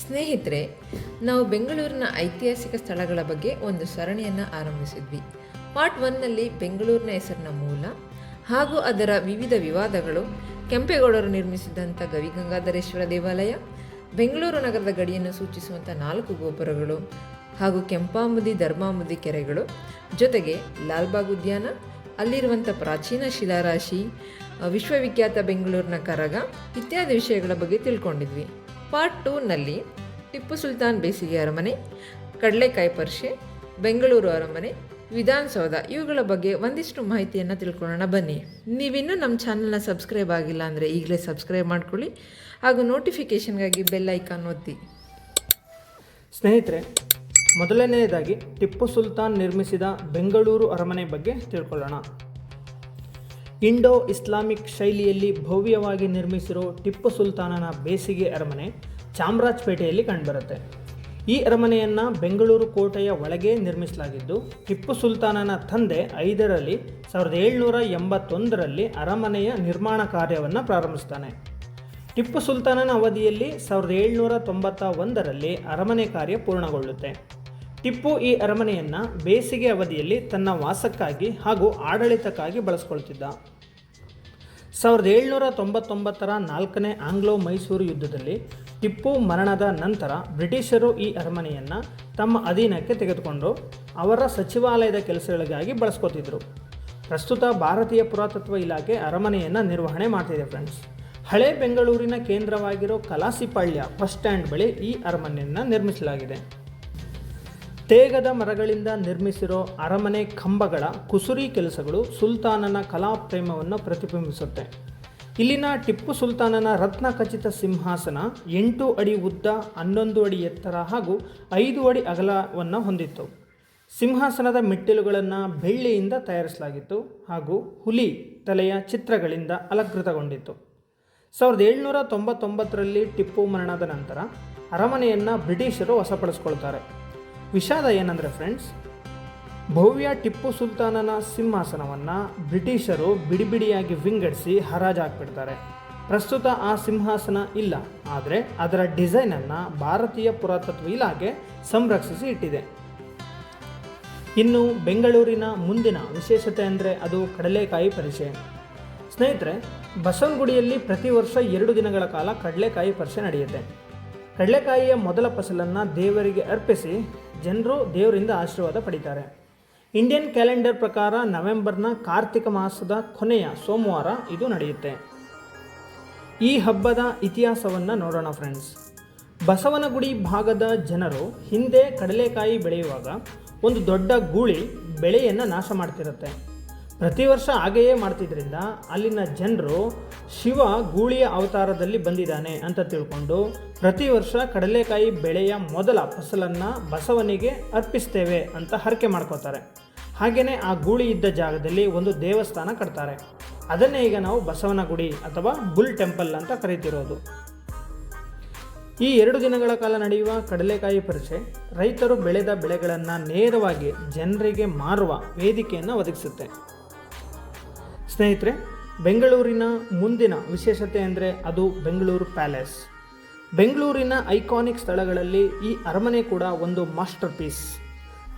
ಸ್ನೇಹಿತರೆ, ನಾವು ಬೆಂಗಳೂರಿನ ಐತಿಹಾಸಿಕ ಸ್ಥಳಗಳ ಬಗ್ಗೆ ಒಂದು ಸರಣಿಯನ್ನು ಆರಂಭಿಸಿದ್ವಿ. ಪಾರ್ಟ್ 1ನಲ್ಲಿ ಬೆಂಗಳೂರಿನ ಹೆಸರಿನ ಮೂಲ ಹಾಗೂ ಅದರ ವಿವಿಧ ವಿವಾದಗಳು, ಕೆಂಪೇಗೌಡರು ನಿರ್ಮಿಸಿದಂಥ ಗವಿಗಂಗಾಧರೇಶ್ವರ ದೇವಾಲಯ, ಬೆಂಗಳೂರು ನಗರದ ಗಡಿಯನ್ನು ಸೂಚಿಸುವಂಥ 4 ಗೋಪುರಗಳು ಹಾಗೂ ಕೆಂಪಾಂಬುದಿ ಧರ್ಮಾಂಬುದಿ ಕೆರೆಗಳು, ಜೊತೆಗೆ ಲಾಲ್ಬಾಗ್ ಉದ್ಯಾನ, ಅಲ್ಲಿರುವಂಥ ಪ್ರಾಚೀನ ಶಿಲಾರಾಶಿ, ವಿಶ್ವವಿಖ್ಯಾತ ಬೆಂಗಳೂರಿನ ಕರಗ ಇತ್ಯಾದಿ ವಿಷಯಗಳ ಬಗ್ಗೆ ತಿಳ್ಕೊಂಡಿದ್ವಿ. ಪಾರ್ಟ್ 2ನಲ್ಲಿ ಟಿಪ್ಪು ಸುಲ್ತಾನ್ ಬೇಸಿಗೆ ಅರಮನೆ, ಕಡಲೆಕಾಯಿ ಪರಿಷೆ, ಬೆಂಗಳೂರು ಅರಮನೆ, ವಿಧಾನಸೌಧ ಇವುಗಳ ಬಗ್ಗೆ ಒಂದಿಷ್ಟು ಮಾಹಿತಿಯನ್ನು ತಿಳ್ಕೊಳ್ಳೋಣ ಬನ್ನಿ. ನೀವಿನ್ನೂ ನಮ್ಮ ಚಾನಲ್ನ ಸಬ್ಸ್ಕ್ರೈಬ್ ಆಗಿಲ್ಲ ಅಂದರೆ ಈಗಲೇ ಸಬ್ಸ್ಕ್ರೈಬ್ ಮಾಡ್ಕೊಳ್ಳಿ ಹಾಗೂ ನೋಟಿಫಿಕೇಷನ್ಗಾಗಿ ಬೆಲ್ ಐಕಾನ್ ಒತ್ತಿ. ಸ್ನೇಹಿತರೆ, ಮೊದಲನೆಯದಾಗಿ ಟಿಪ್ಪು ಸುಲ್ತಾನ್ ನಿರ್ಮಿಸಿದ ಬೆಂಗಳೂರು ಅರಮನೆ ಬಗ್ಗೆ ತಿಳ್ಕೊಳ್ಳೋಣ. ಇಂಡೋ ಇಸ್ಲಾಮಿಕ್ ಶೈಲಿಯಲ್ಲಿ ಭವ್ಯವಾಗಿ ನಿರ್ಮಿಸಿರೋ ಟಿಪ್ಪು ಸುಲ್ತಾನನ ಬೇಸಿಗೆ ಅರಮನೆ ಚಾಮರಾಜಪೇಟೆಯಲ್ಲಿ ಕಂಡುಬರುತ್ತೆ. ಈ ಅರಮನೆಯನ್ನು ಬೆಂಗಳೂರು ಕೋಟೆಯ ಒಳಗೆ ನಿರ್ಮಿಸಲಾಗಿದ್ದು, ಟಿಪ್ಪು ಸುಲ್ತಾನನ ತಂದೆ ಹೈದರ್ ಅಲಿ 1781ರಲ್ಲಿ ಅರಮನೆಯ ನಿರ್ಮಾಣ ಕಾರ್ಯವನ್ನು ಪ್ರಾರಂಭಿಸ್ತಾನೆ. ಟಿಪ್ಪು ಸುಲ್ತಾನನ ಅವಧಿಯಲ್ಲಿ 1791ರಲ್ಲಿ ಅರಮನೆ ಕಾರ್ಯ ಪೂರ್ಣಗೊಳ್ಳುತ್ತೆ. ಟಿಪ್ಪು ಈ ಅರಮನೆಯನ್ನು ಬೇಸಿಗೆ ಅವಧಿಯಲ್ಲಿ ತನ್ನ ವಾಸಕ್ಕಾಗಿ ಹಾಗೂ ಆಡಳಿತಕ್ಕಾಗಿ ಬಳಸ್ಕೊಳ್ತಿದ್ದ. 1799ರ 4ನೇ ಆಂಗ್ಲೋ ಮೈಸೂರು ಯುದ್ಧದಲ್ಲಿ ಟಿಪ್ಪು ಮರಣದ ನಂತರ ಬ್ರಿಟಿಷರು ಈ ಅರಮನೆಯನ್ನು ತಮ್ಮ ಅಧೀನಕ್ಕೆ ತೆಗೆದುಕೊಂಡು ಅವರ ಸಚಿವಾಲಯದ ಕೆಲಸಗಳಿಗಾಗಿ ಬಳಸ್ಕೊತಿದ್ರು. ಪ್ರಸ್ತುತ ಭಾರತೀಯ ಪುರಾತತ್ವ ಇಲಾಖೆ ಅರಮನೆಯನ್ನು ನಿರ್ವಹಣೆ ಮಾಡ್ತಿದೆ. ಫ್ರೆಂಡ್ಸ್, ಹಳೆ ಬೆಂಗಳೂರಿನ ಕೇಂದ್ರವಾಗಿರೋ ಕಲಾಸಿಪಾಳ್ಯ ಬಸ್ ಸ್ಟ್ಯಾಂಡ್ ಬಳಿ ಈ ಅರಮನೆಯನ್ನು ನಿರ್ಮಿಸಲಾಗಿದೆ. ತೇಗದ ಮರಗಳಿಂದ ನಿರ್ಮಿಸಿರೋ ಅರಮನೆ ಕಂಬಗಳ ಕುಸುರಿ ಕೆಲಸಗಳು ಸುಲ್ತಾನನ ಕಲಾ ಪ್ರೇಮವನ್ನು ಪ್ರತಿಬಿಂಬಿಸುತ್ತೆ. ಇಲ್ಲಿನ ಟಿಪ್ಪು ಸುಲ್ತಾನನ ರತ್ನಖಚಿತ ಸಿಂಹಾಸನ 8 ಅಡಿ ಉದ್ದ, 11 ಅಡಿ ಎತ್ತರ ಹಾಗೂ 5 ಅಡಿ ಅಗಲವನ್ನು ಹೊಂದಿತ್ತು. ಸಿಂಹಾಸನದ ಮೆಟ್ಟಿಲುಗಳನ್ನು ಬೆಳ್ಳಿಯಿಂದ ತಯಾರಿಸಲಾಗಿತ್ತು ಹಾಗೂ ಹುಲಿ ತಲೆಯ ಚಿತ್ರಗಳಿಂದ ಅಲಂಕೃತಗೊಂಡಿತ್ತು. 1799ರಲ್ಲಿ ಟಿಪ್ಪು ಮರಣದ ನಂತರ ಅರಮನೆಯನ್ನು ಬ್ರಿಟಿಷರು ವಶಪಡಿಸ್ಕೊಳ್ತಾರೆ. ವಿಷಾದ ಏನಂದರೆ ಫ್ರೆಂಡ್ಸ್, ಭವ್ಯ ಟಿಪ್ಪು ಸುಲ್ತಾನನ ಸಿಂಹಾಸನವನ್ನು ಬ್ರಿಟಿಷರು ಬಿಡಿಬಿಡಿಯಾಗಿ ವಿಂಗಡಿಸಿ ಹರಾಜು ಹಾಕ್ಬಿಡ್ತಾರೆ. ಪ್ರಸ್ತುತ ಆ ಸಿಂಹಾಸನ ಇಲ್ಲ, ಆದರೆ ಅದರ ಡಿಸೈನನ್ನು ಭಾರತೀಯ ಪುರಾತತ್ವ ಇಲಾಖೆ ಸಂರಕ್ಷಿಸಿ ಇಟ್ಟಿದೆ. ಇನ್ನು ಬೆಂಗಳೂರಿನ ಮುಂದಿನ ವಿಶೇಷತೆ ಅಂದರೆ ಅದು ಕಡಲೆಕಾಯಿ ಪರಿಷೆ. ಸ್ನೇಹಿತರೆ, ಬಸವನಗುಡಿಯಲ್ಲಿ ಪ್ರತಿ ವರ್ಷ 2 ದಿನಗಳ ಕಾಲ ಕಡಲೆಕಾಯಿ ಪರಿಷೆ ನಡೆಯುತ್ತೆ. ಕಡಲೆಕಾಯಿಯ ಮೊದಲ ಫಸಲನ್ನು ದೇವರಿಗೆ ಅರ್ಪಿಸಿ ಜನರು ದೇವರಿಂದ ಆಶೀರ್ವಾದ ಪಡೀತಾರೆ. ಇಂಡಿಯನ್ ಕ್ಯಾಲೆಂಡರ್ ಪ್ರಕಾರ ನವೆಂಬರ್ನ ಕಾರ್ತಿಕ ಮಾಸದ ಕೊನೆಯ ಸೋಮವಾರ ಇದು ನಡೆಯುತ್ತೆ. ಈ ಹಬ್ಬದ ಇತಿಹಾಸವನ್ನು ನೋಡೋಣ ಫ್ರೆಂಡ್ಸ್. ಬಸವನಗುಡಿ ಭಾಗದ ಜನರು ಹಿಂದೆ ಕಡಲೆಕಾಯಿ ಬೆಳೆಯುವಾಗ ಒಂದು ದೊಡ್ಡ ಗೂಳಿ ಬೆಳೆಯನ್ನು ನಾಶ ಮಾಡ್ತಿರುತ್ತೆ. ಪ್ರತಿ ವರ್ಷ ಹಾಗೆಯೇ ಮಾಡ್ತಿದ್ರಿಂದ ಅಲ್ಲಿನ ಜನರು ಶಿವ ಗೂಳಿಯ ಅವತಾರದಲ್ಲಿ ಬಂದಿದ್ದಾನೆ ಅಂತ ತಿಳ್ಕೊಂಡು ಪ್ರತಿ ವರ್ಷ ಕಡಲೆಕಾಯಿ ಬೆಳೆಯ ಮೊದಲ ಫಸಲನ್ನು ಬಸವನಿಗೆ ಅರ್ಪಿಸ್ತೇವೆ ಅಂತ ಹರಕೆ ಮಾಡ್ಕೋತಾರೆ. ಹಾಗೆಯೇ ಆ ಗೂಳಿ ಇದ್ದ ಜಾಗದಲ್ಲಿ ಒಂದು ದೇವಸ್ಥಾನ ಕಟ್ತಾರೆ. ಅದನ್ನೇ ಈಗ ನಾವು ಬಸವನ ಗುಡಿ ಅಥವಾ ಬುಲ್ ಟೆಂಪಲ್ ಅಂತ ಕರೀತಿರೋದು. ಈ 2 ದಿನಗಳ ಕಾಲ ನಡೆಯುವ ಕಡಲೆಕಾಯಿ ಪರಿಷೆ ರೈತರು ಬೆಳೆದ ಬೆಳೆಗಳನ್ನು ನೇರವಾಗಿ ಜನರಿಗೆ ಮಾರುವ ವೇದಿಕೆಯನ್ನು ಒದಗಿಸುತ್ತೆ. ಸ್ನೇಹಿತರೆ, ಬೆಂಗಳೂರಿನ ಮುಂದಿನ ವಿಶೇಷತೆ ಅಂದರೆ ಅದು ಬೆಂಗಳೂರು ಪ್ಯಾಲೇಸ್. ಬೆಂಗಳೂರಿನ ಐಕಾನಿಕ್ ಸ್ಥಳಗಳಲ್ಲಿ ಈ ಅರಮನೆ ಕೂಡ ಒಂದು ಮಾಸ್ಟರ್ ಪೀಸ್.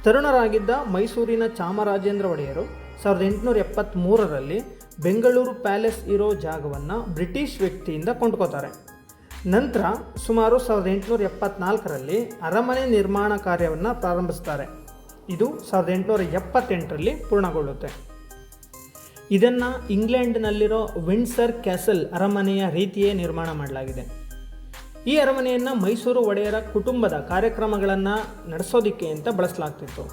ತರುಣರಾಗಿದ್ದ ಮೈಸೂರಿನ ಚಾಮರಾಜೇಂದ್ರ ಒಡೆಯರು 1873ರಲ್ಲಿ ಬೆಂಗಳೂರು ಪ್ಯಾಲೇಸ್ ಇರೋ ಜಾಗವನ್ನು ಬ್ರಿಟಿಷ್ ವ್ಯಕ್ತಿಯಿಂದ ಕೊಂಡ್ಕೋತಾರೆ. ನಂತರ ಸುಮಾರು 1874ರಲ್ಲಿ ಅರಮನೆ ನಿರ್ಮಾಣ ಕಾರ್ಯವನ್ನು ಪ್ರಾರಂಭಿಸ್ತಾರೆ. ಇದು 1878ರಲ್ಲಿ ಪೂರ್ಣಗೊಳ್ಳುತ್ತೆ. ಇದನ್ನು ಇಂಗ್ಲೆಂಡ್ನಲ್ಲಿರೋ ವಿಂಡ್ಸರ್ ಕ್ಯಾಸಲ್ ಅರಮನೆಯ ರೀತಿಯೇ ನಿರ್ಮಾಣ ಮಾಡಲಾಗಿದೆ. ಈ ಅರಮನೆಯನ್ನು ಮೈಸೂರು ಒಡೆಯರ ಕುಟುಂಬದ ಕಾರ್ಯಕ್ರಮಗಳನ್ನು ನಡೆಸೋದಕ್ಕೆ ಅಂತ ಬಳಸಲಾಗ್ತಿತ್ತು.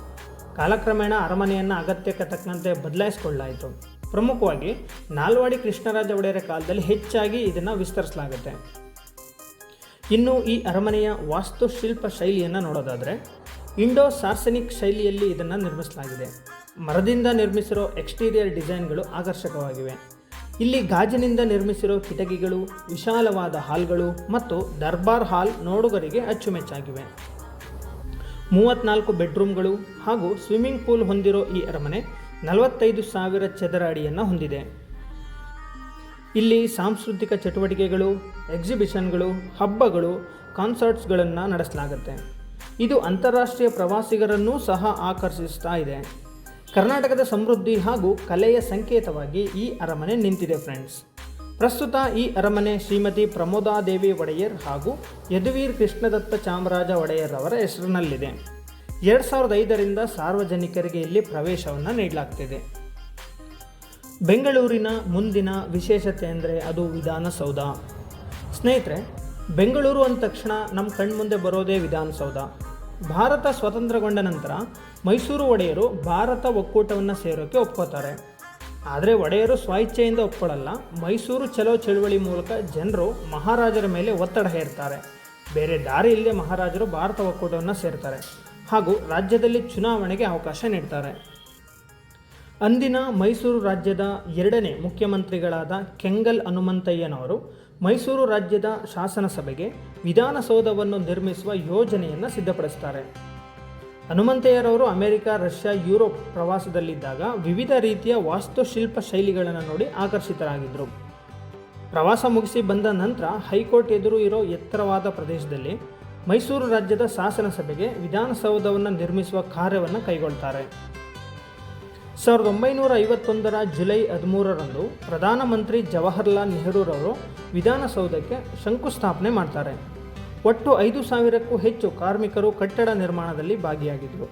ಕಾಲಕ್ರಮೇಣ ಅರಮನೆಯನ್ನು ಅಗತ್ಯಕ್ಕೆ ತಕ್ಕಂತೆ ಬದಲಾಯಿಸಿಕೊಳ್ಳಲಾಯಿತು. ಪ್ರಮುಖವಾಗಿ ನಾಲ್ವಾಡಿ ಕೃಷ್ಣರಾಜ ಒಡೆಯರ ಕಾಲದಲ್ಲಿ ಹೆಚ್ಚಾಗಿ ಇದನ್ನು ವಿಸ್ತರಿಸಲಾಗುತ್ತೆ. ಇನ್ನು ಈ ಅರಮನೆಯ ವಾಸ್ತುಶಿಲ್ಪ ಶೈಲಿಯನ್ನು ನೋಡೋದಾದರೆ ಇಂಡೋ ಸಾರ್ಸನಿಕ್ ಶೈಲಿಯಲ್ಲಿ ಇದನ್ನು ನಿರ್ಮಿಸಲಾಗಿದೆ. ಮರದಿಂದ ನಿರ್ಮಿಸಿರೋ ಎಕ್ಸ್ಟೀರಿಯರ್ ಡಿಸೈನ್ಗಳು ಆಕರ್ಷಕವಾಗಿವೆ. ಇಲ್ಲಿ ಗಾಜಿನಿಂದ ನಿರ್ಮಿಸಿರೋ ಕಿಟಕಿಗಳು, ವಿಶಾಲವಾದ ಹಾಲ್ಗಳು ಮತ್ತು ದರ್ಬಾರ್ ಹಾಲ್ ನೋಡುಗರಿಗೆ ಅಚ್ಚುಮೆಚ್ಚಾಗಿವೆ. 34 ಬೆಡ್ರೂಮ್ಗಳು ಹಾಗೂ ಸ್ವಿಮ್ಮಿಂಗ್ ಪೂಲ್ ಹೊಂದಿರೋ ಈ ಅರಮನೆ 45,000 ಚದರ ಅಡಿಯನ್ನು ಹೊಂದಿದೆ. ಇಲ್ಲಿ ಸಾಂಸ್ಕೃತಿಕ ಚಟುವಟಿಕೆಗಳು, ಎಕ್ಸಿಬಿಷನ್ಗಳು, ಹಬ್ಬಗಳು, ಕಾನ್ಸರ್ಟ್ಸ್ಗಳನ್ನು ನಡೆಸಲಾಗುತ್ತೆ. ಇದು ಅಂತಾರಾಷ್ಟ್ರೀಯ ಪ್ರವಾಸಿಗರನ್ನೂ ಸಹ ಆಕರ್ಷಿಸ್ತಾ ಇದೆ. ಕರ್ನಾಟಕದ ಸಮೃದ್ಧಿ ಹಾಗೂ ಕಲೆಯ ಸಂಕೇತವಾಗಿ ಈ ಅರಮನೆ ನಿಂತಿದೆ ಫ್ರೆಂಡ್ಸ್. ಪ್ರಸ್ತುತ ಈ ಅರಮನೆ ಶ್ರೀಮತಿ ಪ್ರಮೋದಾದೇವಿ ಒಡೆಯರ್ ಹಾಗೂ ಯದುವೀರ್ ಕೃಷ್ಣದತ್ತ ಚಾಮರಾಜ ಒಡೆಯರ್ ಅವರ ಹೆಸರಿನಲ್ಲಿದೆ. 2005ರಿಂದ ಸಾರ್ವಜನಿಕರಿಗೆ ಇಲ್ಲಿ ಪ್ರವೇಶವನ್ನು ನೀಡಲಾಗ್ತಿದೆ. ಬೆಂಗಳೂರಿನ ಮುಂದಿನ ವಿಶೇಷತೆ ಅಂದರೆ ಅದು ವಿಧಾನಸೌಧ. ಸ್ನೇಹಿತರೆ, ಬೆಂಗಳೂರು ಅಂದ ತಕ್ಷಣ ನಮ್ಮ ಕಣ್ಮುಂದೆ ಬರೋದೇ ವಿಧಾನಸೌಧ. ಭಾರತ ಸ್ವತಂತ್ರಗೊಂಡ ನಂತರ ಮೈಸೂರು ಒಡೆಯರು ಭಾರತ ಒಕ್ಕೂಟವನ್ನು ಸೇರೋಕ್ಕೆ ಒಪ್ಕೋತಾರೆ. ಆದರೆ ಒಡೆಯರು ಸ್ವಇಚ್ಛೆಯಿಂದ ಒಪ್ಕೊಳ್ಳಲ್ಲ. ಮೈಸೂರು ಚಲೋ ಚಳುವಳಿ ಮೂಲಕ ಜನರು ಮಹಾರಾಜರ ಮೇಲೆ ಒತ್ತಡ ಹೇರ್ತಾರೆ. ಬೇರೆ ದಾರಿ ಇಲ್ಲದೆ ಮಹಾರಾಜರು ಭಾರತ ಒಕ್ಕೂಟವನ್ನು ಸೇರ್ತಾರೆ ಹಾಗೂ ರಾಜ್ಯದಲ್ಲಿ ಚುನಾವಣೆಗೆ ಅವಕಾಶ ನೀಡ್ತಾರೆ. ಅಂದಿನ ಮೈಸೂರು ರಾಜ್ಯದ 2ನೇ ಮುಖ್ಯಮಂತ್ರಿಗಳಾದ ಕೆಂಗಲ್ ಹನುಮಂತಯ್ಯನವರು ಮೈಸೂರು ರಾಜ್ಯದ ಶಾಸನಸಭೆಗೆ ವಿಧಾನಸೌಧವನ್ನು ನಿರ್ಮಿಸುವ ಯೋಜನೆಯನ್ನು ಸಿದ್ಧಪಡಿಸ್ತಾರೆ. ಹನುಮಂತಯ್ಯರವರು ಅಮೆರಿಕ, ರಷ್ಯಾ, ಯುರೋಪ್ ಪ್ರವಾಸದಲ್ಲಿದ್ದಾಗ ವಿವಿಧ ರೀತಿಯ ವಾಸ್ತುಶಿಲ್ಪ ಶೈಲಿಗಳನ್ನು ನೋಡಿ ಆಕರ್ಷಿತರಾಗಿದ್ದರು. ಪ್ರವಾಸ ಮುಗಿಸಿ ಬಂದ ನಂತರ ಹೈಕೋರ್ಟ್ ಎದುರು ಇರೋ ಎತ್ತರವಾದ ಪ್ರದೇಶದಲ್ಲಿ ಮೈಸೂರು ರಾಜ್ಯದ ಶಾಸನಸಭೆಗೆ ವಿಧಾನಸೌಧವನ್ನು ನಿರ್ಮಿಸುವ ಕಾರ್ಯವನ್ನು ಕೈಗೊಳ್ತಾರೆ. 1951ರ ಜುಲೈ 13ರಂದು ಪ್ರಧಾನಮಂತ್ರಿ ಜವಾಹರ್ಲಾಲ್ ನೆಹರೂರವರು ವಿಧಾನಸೌಧಕ್ಕೆ ಶಂಕುಸ್ಥಾಪನೆ ಮಾಡ್ತಾರೆ. ಒಟ್ಟು 5,000ಕ್ಕೂ ಹೆಚ್ಚು ಕಾರ್ಮಿಕರು ಕಟ್ಟಡ ನಿರ್ಮಾಣದಲ್ಲಿ ಭಾಗಿಯಾಗಿದ್ದರು.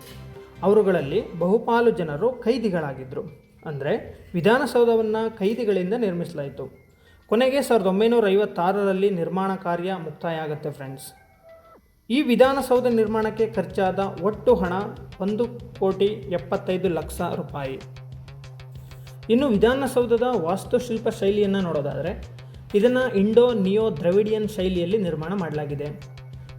ಅವರುಗಳಲ್ಲಿ ಬಹುಪಾಲು ಜನರು ಕೈದಿಗಳಾಗಿದ್ದರು. ಅಂದರೆ ವಿಧಾನಸೌಧವನ್ನು ಕೈದಿಗಳಿಂದ ನಿರ್ಮಿಸಲಾಯಿತು. ಕೊನೆಗೆ 1956ರಲ್ಲಿ ನಿರ್ಮಾಣ ಕಾರ್ಯ ಮುಕ್ತಾಯ ಆಗುತ್ತೆ ಫ್ರೆಂಡ್ಸ್. ಈ ವಿಧಾನಸೌಧ ನಿರ್ಮಾಣಕ್ಕೆ ಖರ್ಚಾದ ಒಟ್ಟು ಹಣ 1,75,00,000 ರೂಪಾಯಿ. ಇನ್ನು ವಿಧಾನಸೌಧದ ವಾಸ್ತುಶಿಲ್ಪ ಶೈಲಿಯನ್ನು ನೋಡೋದಾದರೆ ಇದನ್ನು ಇಂಡೋ ನಿಯೋ ದ್ರವಿಡಿಯನ್ ಶೈಲಿಯಲ್ಲಿ ನಿರ್ಮಾಣ ಮಾಡಲಾಗಿದೆ.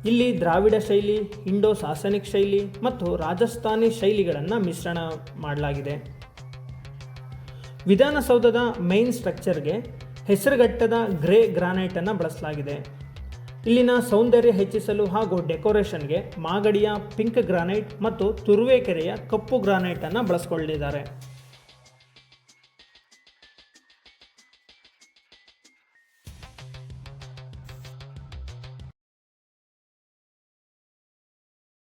ಇಲ್ಲಿ ದ್ರಾವಿಡ ಶೈಲಿ, ಇಂಡೋ ಸಾಸನಿಕ್ ಶೈಲಿ ಮತ್ತು ರಾಜಸ್ಥಾನಿ ಶೈಲಿಗಳನ್ನು ಮಿಶ್ರಣ ಮಾಡಲಾಗಿದೆ. ವಿಧಾನಸೌಧದ ಮೈನ್ ಸ್ಟ್ರಕ್ಚರ್ಗೆ ಹೆಸರುಘಟ್ಟದ ಗ್ರೇ ಗ್ರಾನೈಟನ್ನು ಬಳಸಲಾಗಿದೆ. ಇಲ್ಲಿನ ಸೌಂದರ್ಯ ಹೆಚ್ಚಿಸಲು ಹಾಗೂ ಡೆಕೋರೇಷನ್ಗೆ ಮಾಗಡಿಯ ಪಿಂಕ್ ಗ್ರಾನೈಟ್ ಮತ್ತು ತುರುವೇಕೆರೆಯ ಕಪ್ಪು ಗ್ರಾನೈಟನ್ನು ಬಳಸ್ಕೊಂಡಿದ್ದಾರೆ.